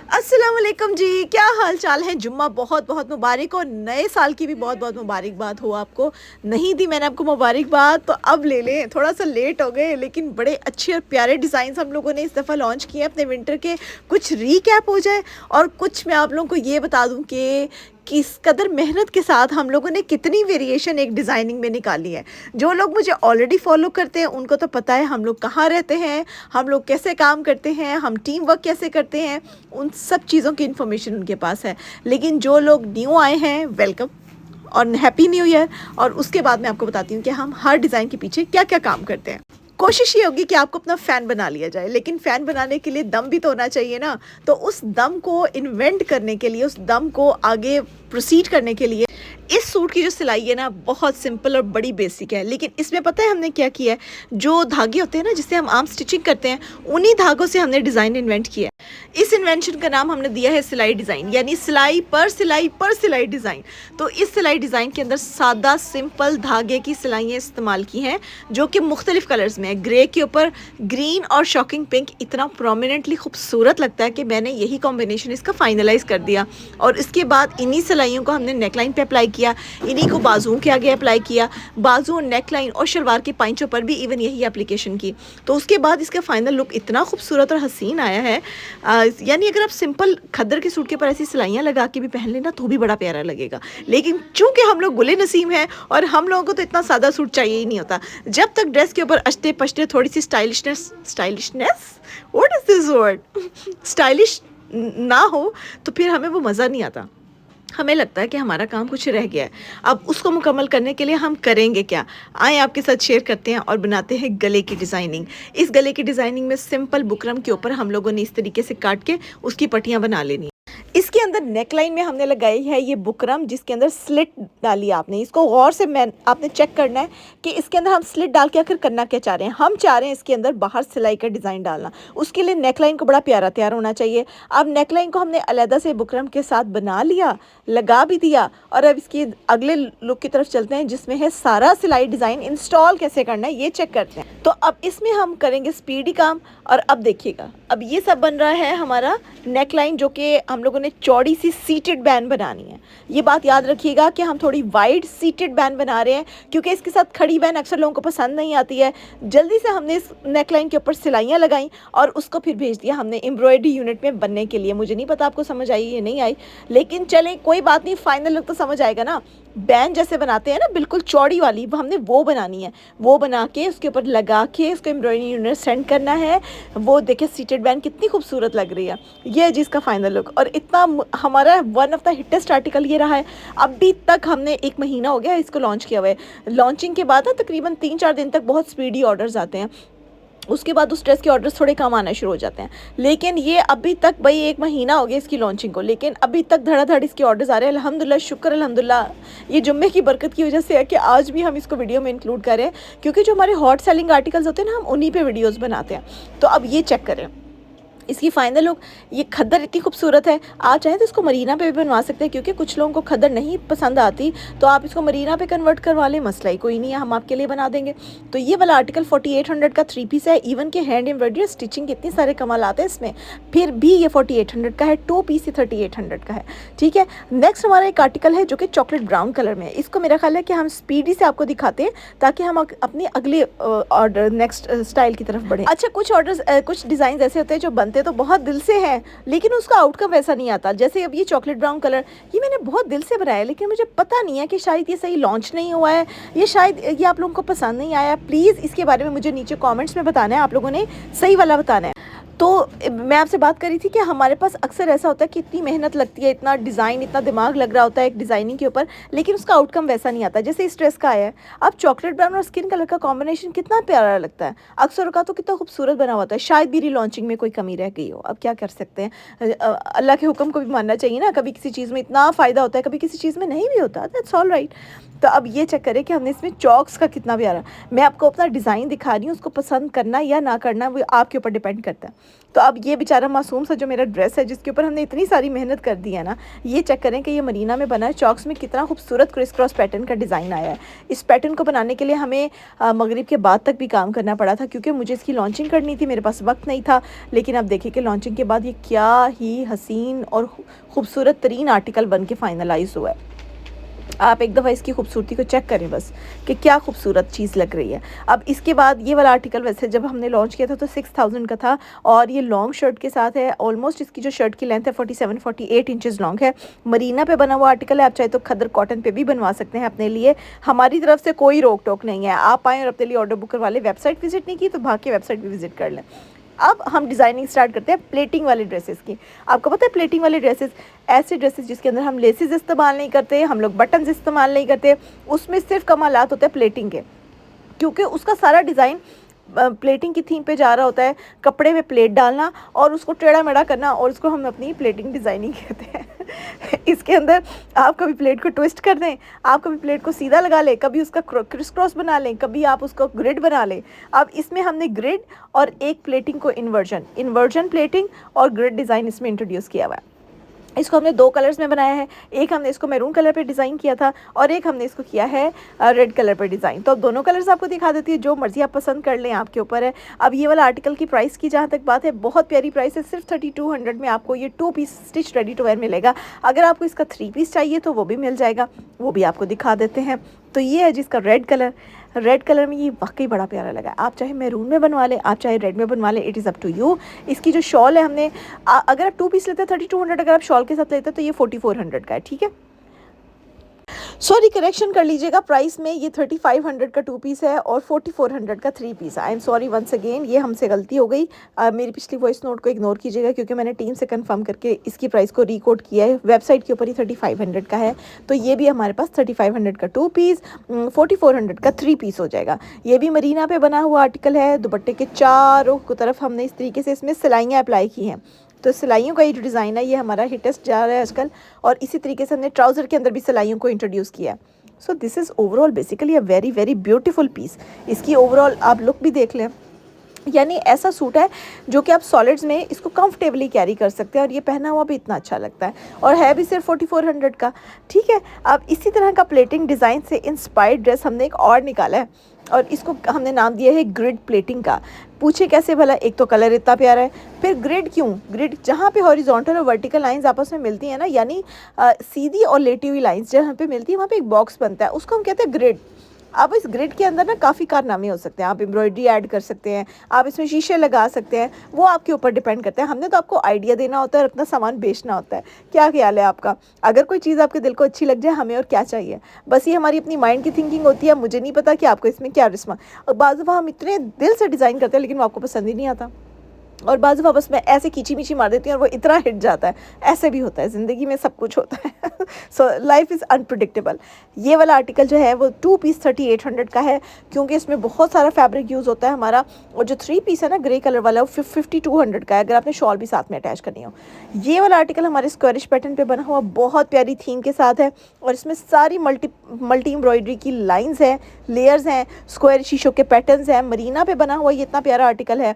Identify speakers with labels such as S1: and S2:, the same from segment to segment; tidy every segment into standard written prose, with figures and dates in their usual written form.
S1: अस्सलाम वालेकुम जी, क्या हाल चाल है। जुम्मा बहुत बहुत मुबारक और नए साल की भी बहुत बहुत मुबारकबाद हो आपको। नहीं दी मैंने आपको मुबारकबाद तो अब ले लें, थोड़ा सा लेट हो गए लेकिन बड़े अच्छे और प्यारे डिज़ाइंस हम लोगों ने इस दफ़ा लॉन्च किए हैं अपने विंटर के। कुछ रीकैप हो जाए और कुछ मैं आप लोगों को ये बता दूं कि किस कदर मेहनत के साथ हम लोगों ने कितनी वेरिएशन एक डिज़ाइनिंग में निकाली है। जो लोग मुझे ऑलरेडी फॉलो करते हैं उनको तो पता है हम लोग कहाँ रहते हैं, हम लोग कैसे काम करते हैं, हम टीम वर्क कैसे करते हैं, उन सब चीज़ों की इन्फॉर्मेशन उनके पास है। लेकिन जो लोग न्यू आए हैं, वेलकम और हैप्पी न्यू ईयर। और उसके बाद मैं आपको बताती हूँ कि हम हर डिज़ाइन के पीछे क्या क्या काम करते हैं। कोशिश ये होगी कि आपको अपना फ़ैन बना लिया जाए, लेकिन फ़ैन बनाने के लिए दम भी तो होना चाहिए ना। तो उस दम को इन्वेंट करने के लिए, उस दम को आगे प्रोसीड करने के लिए इस सूट की जो सिलाई है ना बहुत सिंपल और बड़ी बेसिक है। लेकिन इसमें पता है हमने क्या किया है, जो धागे होते हैं ना जिससे हम आर्म स्टिचिंग करते हैं, उन्हीं धागों से हमने डिज़ाइन इन्वेंट किया है। इस इन्वेंशन का नाम हमने दिया है सिलाई डिज़ाइन, यानी सिलाई पर सिलाई पर सिलाई डिज़ाइन। तो इस सिलाई डिज़ाइन के अंदर सादा सिंपल धागे की सिलाइयाँ इस्तेमाल की हैं जो कि मुख्तलिफ कलर्स में है। ग्रे के ऊपर ग्रीन और शॉकिंग पिंक इतना प्रोमिनेंटली खूबसूरत लगता है कि मैंने यही कॉम्बिनेशन इसका फाइनलाइज कर दिया। और इसके बाद इन्हीं सिलाइयों को हमने नेकलाइन पे अप्लाई किया, इन्हीं को बाजुओं के आगे अप्लाई किया, बाजू, नेकलाइन और शलवार के पाइंचों पर भी इवन यही एप्लीकेशन की। तो उसके बाद इसका फाइनल लुक इतना खूबसूरत और हसीन आया है। यानी अगर आप सिंपल खद्दर के सूट के ऊपर ऐसी सिलाइयाँ लगा के भी पहन लेना तो भी बड़ा प्यारा लगेगा। लेकिन चूंकि हम लोग गुले नसीम हैं और हम लोगों को तो इतना सादा सूट चाहिए ही नहीं होता। जब तक ड्रेस के ऊपर अश्ते पश्ते थोड़ी सी stylishness what is this word stylish ना हो तो फिर हमें वो मज़ा नहीं आता। हमें लगता है कि हमारा काम कुछ रह गया है। अब उसको मुकम्मल करने के लिए हम करेंगे क्या, आए आपके साथ शेयर करते हैं और बनाते हैं गले की डिज़ाइनिंग। इस गले की डिज़ाइनिंग में सिंपल बुकरम के ऊपर हम लोगों ने इस तरीके से काट के उसकी पट्टियाँ बना लेनी। इसके अंदर नेकलाइन में हमने लगाई है ये बुकरम, जिसके अंदर स्लिट डाली है आपने। इसको गौर से आपने चेक करना है कि इसके अंदर हम स्लिट डाल के आखिर करना क्या चाह रहे हैं। हम चाह रहे हैं इसके अंदर बाहर सिलाई का डिज़ाइन डालना, उसके लिए नेकलाइन को बड़ा प्यारा तैयार होना चाहिए। अब नेकलाइन को हमने अलहदा से बुकरम के साथ बना लिया, लगा भी दिया। और अब इसकी अगले लुक की तरफ चलते हैं जिसमें है सारा सिलाई डिज़ाइन इंस्टॉल कैसे करना है ये चेक करते हैं। तो अब इसमें हम करेंगे स्पीडी काम। और अब देखिएगा, अब ये सब बन रहा है हमारा नेकलाइन, जो कि हम लोगों ने चौड़ी सी सीटेड बैंड बनानी है। ये बात याद रखिएगा कि हम थोड़ी वाइड सीटेड बैंड बना रहे हैं क्योंकि इसके साथ खड़ी बैंड अक्सर लोगों को पसंद नहीं आती है। जल्दी से हमने इस नेकलाइन के ऊपर सिलाइयाँ लगाई और उसको फिर भेज दिया हमने एम्ब्रॉयडरी यूनिट में बनने के लिए। मुझे नहीं पता आपको समझ आई या नहीं आई, लेकिन चलें कोई बात नहीं, फाइनल लुक तो समझ आएगा ना। बैंड जैसे बनाते हैं ना बिल्कुल चौड़ी वाली, हमने वो बनानी है। वो बना के उसके ऊपर लगा के उसको एम्ब्रॉयडरी यूनिट सेंड करना है। वो देखिए सीटेड बैंड कितनी खूबसूरत लग रही है। ये है जी इसका फाइनल लुक। और इतना हमारा one of the hittest article ये रहा है। अभी तक हमने 1 महीना हो गया इसको लॉन्च किया हुआ है। लॉन्चिंग के बाद ना तकरीबन 3-4 दिन तक बहुत स्पीडी ऑर्डर्स आते हैं, उसके बाद उस ड्रेस के ऑर्डर्स थोड़े कम आना शुरू हो जाते हैं। लेकिन ये अभी तक भाई 1 महीना हो गया इसकी लॉन्चिंग को, लेकिन अभी तक धड़ाधड़ इसके ऑर्डर्स आ रहे हैं। अल्हम्दुलिल्लाह, शुक्र अल्हम्दुलिल्लाह, ये जुम्मे की बरकत की वजह से है कि आज भी हम इसको वीडियो में इंक्लूड करें, क्योंकि जो हमारे हॉट सेलिंग आर्टिकल्स होते हैं ना हम उन्हीं पे वीडियोस बनाते हैं। तो अब ये चेक करें इसकी फाइनल लुक। ये खद्दर इतनी खूबसूरत है, आप चाहें तो इसको मरीना पे भी बनवा सकते हैं, क्योंकि कुछ लोगों को खद्दर नहीं पसंद आती तो आप इसको मरीना पे कन्वर्ट करवा लें, मसला ही कोई नहीं है, हम आपके लिए बना देंगे। तो ये वाला आर्टिकल 4800 का 3 पीस है। इवन के हैंड एम्ब्रॉयडरी स्टिचिंग कितने सारे कमाल आते हैं इसमें, फिर भी ये 4800 का है। 2 पीस ही 3800 का है। ठीक है, नेक्स्ट हमारा एक आर्टिकल है जो कि चॉकलेट ब्राउन कलर में है। इसको मेरा ख्याल है कि हम स्पीडी से आपको दिखाते हैं ताकि हम अपने अगले ऑर्डर नेक्स्ट स्टाइल की तरफ बढ़ें। अच्छा, कुछ ऑर्डर्स कुछ डिज़ाइन ऐसे होते हैं जो बनते तो बहुत दिल से है लेकिन उसका आउटकम वैसा नहीं आता। जैसे अब ये चॉकलेट ब्राउन कलर, ये मैंने बहुत दिल से बनाया लेकिन मुझे पता नहीं है कि शायद ये सही लॉन्च नहीं हुआ है, ये शायद ये आप लोगों को पसंद नहीं आया। प्लीज़ इसके बारे में मुझे नीचे कमेंट्स में बताना है, आप लोगों ने सही वाला बताना है। तो मैं आपसे बात करी थी कि हमारे पास अक्सर ऐसा होता है कि इतनी मेहनत लगती है, इतना डिज़ाइन, इतना दिमाग लग रहा होता है एक डिज़ाइनिंग के ऊपर, लेकिन उसका आउटकम वैसा नहीं आता जैसे इस ड्रेस का आया है। अब चॉकलेट ब्राउन और स्किन कलर का कॉम्बिनेशन कितना प्यारा लगता है, अक्सर का तो कितना खूबसूरत बना होता है। शायद मेरी लॉन्चिंग में कोई कमी रह गई हो, अब क्या कर सकते हैं। अल्लाह के हुक्म को भी मानना चाहिए ना, कभी किसी चीज़ में इतना फ़ायदा होता है, कभी किसी चीज़ में नहीं भी होता, दैट्स ऑल राइट। तो अब ये चेक करें कि हमने इसमें चॉक्स का कितना प्यारा, मैं आपको अपना डिज़ाइन दिखा रही हूँ, उसको पसंद करना या ना करना वो आपके ऊपर डिपेंड करता है। तो अब ये बेचारा मासूम सा जो मेरा ड्रेस है जिसके ऊपर हमने इतनी सारी मेहनत कर दी है ना, ये चेक करें कि ये मरीना में बना है, चॉक्स में कितना खूबसूरत क्रिस क्रॉस पैटर्न का डिज़ाइन आया है। इस पैटर्न को बनाने के लिए हमें मगरिब के बाद तक भी काम करना पड़ा था, क्योंकि मुझे इसकी लॉन्चिंग करनी थी, मेरे पास वक्त नहीं था। लेकिन अब देखिए कि लॉन्चिंग के बाद ये क्या ही हसीन और खूबसूरत तरीन आर्टिकल बन के फाइनलाइज हुआ है। आप एक दफ़ा इसकी खूबसूरती को चेक करें बस, कि क्या खूबसूरत चीज़ लग रही है। अब इसके बाद ये वाला आर्टिकल वैसे जब हमने लॉन्च किया था तो 6000 का था, और ये लॉन्ग शर्ट के साथ है। ऑलमोस्ट इसकी जो शर्ट की लेंथ है 47-48 इंचज़ लॉन्ग है। मरीना पे बना हुआ आर्टिकल है, आप चाहे तो खदर कॉटन पे भी बनवा सकते हैं अपने लिए। हमारी तरफ से कोई रोक टोक नहीं है, आप आएँ और अपने लिए ऑर्डर बुक करवा लें। वेबसाइट विजिट नहीं की तो भाग के वेबसाइट भी विजिट कर लें। अब हम डिज़ाइनिंग स्टार्ट करते हैं प्लेटिंग वाले ड्रेसेस की। आपको पता है प्लेटिंग वाले ड्रेसेस ऐसे ड्रेसेस जिसके अंदर हम लेसेस इस्तेमाल नहीं करते, हम लोग बटन्स इस्तेमाल नहीं करते, उसमें सिर्फ कमालात होते हैं प्लेटिंग के, क्योंकि उसका सारा डिज़ाइन प्लेटिंग की थीम पे जा रहा होता है। कपड़े में प्लेट डालना और उसको टेढ़ा मेढ़ा करना, और उसको हम अपनी प्लेटिंग डिज़ाइनिंग कहते हैं। इसके अंदर आप कभी प्लेट को ट्विस्ट कर दें, आप कभी प्लेट को सीधा लगा लें, कभी उसका क्रिस क्रॉस बना लें, कभी आप उसको ग्रिड बना लें। अब इसमें हमने ग्रिड और एक प्लेटिंग को इन्वर्जन प्लेटिंग और ग्रिड डिज़ाइन इसमें इंट्रोड्यूस किया हुआ है। इसको हमने 2 कलर्स में बनाया है, एक हमने इसको मैरून कलर पे डिज़ाइन किया था और एक हमने इसको किया है रेड कलर पे डिज़ाइन। तो अब दोनों कलर्स आपको दिखा देती है, जो मर्ज़ी आप पसंद कर लें, आपके ऊपर है। अब ये वाला आर्टिकल की प्राइस की जहाँ तक बात है, बहुत प्यारी प्राइस है, सिर्फ 3200 में आपको ये 2 piece stitch ready to wear मिलेगा। अगर आपको इसका 3 पीस चाहिए तो वो भी मिल जाएगा, वो भी आपको दिखा देते हैं। तो ये है जिसका रेड कलर में, ये वाकई बड़ा प्यारा लगा। आप चाहे मैरून में बनवा लें, आप चाहे रेड में बनवा लें, it is up to you. इसकी जो शॉल है हमने अगर आप 2 पीस लेते हैं 3200, अगर आप शॉल के साथ लेते हैं तो ये 4400 का है, ठीक है। सॉरी, करेक्शन कर लीजिएगा, प्राइस में ये 3500 का 2 पीस है और 4400 का 3 पीस। I am sorry once again, ये हमसे गलती हो गई। मेरी पिछली वॉइस नोट को इग्नोर कीजिएगा, क्योंकि मैंने टीम से कंफर्म करके इसकी प्राइस को रिकोड किया है। वेबसाइट के ऊपर ही 3500 का है, तो ये भी हमारे पास 3500 का 2 पीस, 4400 का 3 पीस हो जाएगा। ये भी मरीना पे बना हुआ आर्टिकल है। दुपट्टे के चारों तरफ हमने इस तरीके से इसमें सिलाइयाँ अप्लाई की हैं, तो सिलाइयों का ये जो डिज़ाइन है ये हमारा हिटेस्ट जा रहा है आजकल, और इसी तरीके से हमने ट्राउज़र के अंदर भी सिलाइयों को इंट्रोड्यूस किया है। So this is overall basically a very very beautiful piece. इसकी ओवरऑल आप लुक भी देख लें, यानी ऐसा सूट है जो कि आप सॉलिड्स में इसको कंफर्टेबली कैरी कर सकते हैं, और ये पहना हुआ भी इतना अच्छा लगता है, और है भी सिर्फ 4400 का, ठीक है। अब इसी तरह का प्लेटिंग डिज़ाइन से इंस्पायर्ड ड्रेस हमने एक और निकाला है, और इसको हमने नाम दिया है ग्रिड प्लेटिंग का। पूछे कैसे भला, एक तो कलर इतना प्यारा है, फिर ग्रिड क्यों? ग्रिड जहाँ पे हॉरिजॉन्टल और वर्टिकल लाइंस आपस में मिलती हैं ना, यानी सीधी और लेटी हुई लाइंस जहाँ पे मिलती है, वहाँ पे एक बॉक्स बनता है, उसको हम कहते हैं ग्रिड। अब इस ग्रिड के अंदर ना काफ़ी कारनामे हो सकते हैं, आप एम्ब्रॉयडरी ऐड कर सकते हैं, आप इसमें शीशे लगा सकते हैं, वो आपके ऊपर डिपेंड करता है। हमने तो आपको आइडिया देना होता है और अपना सामान बेचना होता है। क्या ख्याल है आपका? अगर कोई चीज़ आपके दिल को अच्छी लग जाए, हमें और क्या चाहिए, बस ये हमारी अपनी माइंड की थिंकिंग होती है। मुझे नहीं पता कि आपको इसमें क्या रिस्मा, और बाज़ दफ़ा हम इतने दिल से डिज़ाइन करते हैं लेकिन वो आपको पसंद ही नहीं आता, और बाज़ दफ़ा बस मैं ऐसे कीची मीची मार देती हूँ और वो इतना हिट जाता है। ऐसे भी होता है, ज़िंदगी में सब कुछ होता है। So life is unpredictable. ये वाला आर्टिकल जो है वो 2 पीस 3800 का है, क्योंकि इसमें बहुत सारा फैब्रिक यूज़ होता है हमारा, और जो 3 पीस है ना ग्रे कलर वाला, वो 5200 का है, अगर आपने शॉल भी साथ में अटैच करनी हो। ये वाला आर्टिकल हमारे स्क्वायरिश पैटर्न पे बना हुआ बहुत प्यारी थीम के साथ है, और इसमें सारी मल्टी एम्ब्रॉयडरी की लाइन्स हैं, लेयर्स हैं, स्क्वायर शीशों के पैटर्न्स हैं। मरीना पे बना हुआ ये इतना प्यारा आर्टिकल है।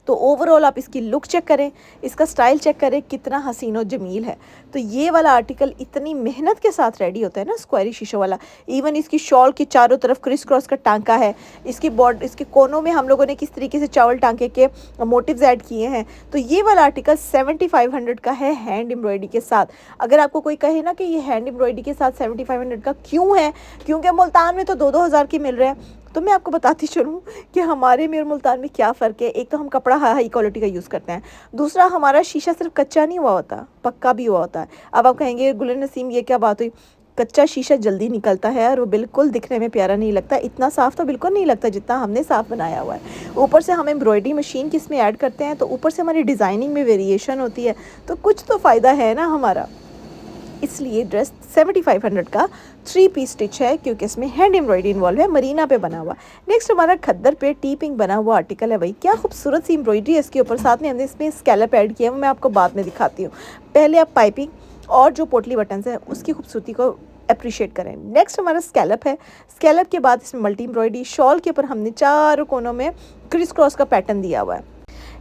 S1: तो ओवरऑल आप इसकी लुक चेक करें, इसका स्टाइल चेक करें, कितना हसीन और जमील है। तो ये वाला आर्टिकल इतनी मेहनत के साथ रेडी होता है ना, स्क्वायरी शीशों वाला। इवन इसकी शॉल के चारों तरफ क्रिस क्रॉस का टांका है, इसके कोनों में हम लोगों ने किस तरीके से चावल टांके के मोटिव्स ऐड किए हैं। तो ये वाला आर्टिकल 7500 का है हैंड एम्ब्रॉयडरी के साथ। अगर आपको कोई कहे ना कि ये हैंड एम्ब्रॉयडरी के साथ 7500 का क्यों है, क्योंकि मुल्तान में तो 2-2 हज़ार के मिल रहे हैं, तो मैं आपको बताती चलूँ कि हमारे में और मुल्तान में क्या फ़र्क है। एक तो हम कपड़ा हाई क्वालिटी का यूज़ करते हैं, दूसरा हमारा शीशा सिर्फ कच्चा नहीं हुआ होता, पक्का भी हुआ होता है। अब आप कहेंगे गुलन नसीम ये क्या बात हुई, कच्चा शीशा जल्दी निकलता है और वो बिल्कुल दिखने में प्यारा नहीं लगता, इतना साफ़ तो बिल्कुल नहीं लगता जितना हमने साफ़ बनाया हुआ है। ऊपर से हम एम्ब्रॉयडरी मशीन किस में ऐड करते हैं, तो ऊपर से हमारी डिज़ाइनिंग में वेरिएशन होती है, तो कुछ तो फ़ायदा है ना हमारा। इसलिए ड्रेस 7500 का 3 पीस स्टिच है, क्योंकि इसमें हैंड एम्ब्रॉयडरी इन्वॉल्व है, मरीना पे बना हुआ। नेक्स्ट हमारा खद्दर पे टी पिंक बना हुआ आर्टिकल है। भाई क्या खूबसूरत सी एम्ब्रॉयडरी है इसके ऊपर, साथ में हमने इसमें स्कैलप ऐड किया है, वो मैं आपको बाद में दिखाती हूँ। पहले आप पाइपिंग और जो पोटली बटन्स हैं उसकी खूबसूरती को अप्रिशिएट करें। नेक्स्ट हमारा स्कैलप है। स्कैलप के बाद इसमें मल्टी एम्ब्रॉयडरी, शॉल के ऊपर हमने चारों कोनों में क्रिस क्रॉस का पैटर्न दिया हुआ है।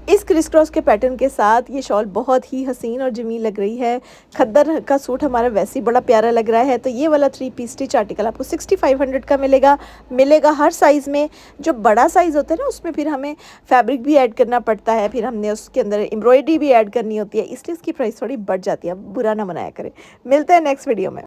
S1: इस क्रिस क्रॉस के पैटर्न के साथ ये शॉल बहुत ही हसीन और जमील लग रही है। खद्दर का सूट हमारा वैसे ही बड़ा प्यारा लग रहा है। तो ये वाला 3 पीस स्टिच आर्टिकल आपको 6500 का मिलेगा हर साइज़ में। जो बड़ा साइज़ होता है ना उसमें फिर हमें फैब्रिक भी ऐड करना पड़ता है, फिर हमने उसके अंदर एम्ब्रॉयडरी भी ऐड करनी होती है, इसलिए इसकी प्राइस थोड़ी बढ़ जाती है। बुरा ना मनाया करें। मिलते हैं नेक्स्ट वीडियो में।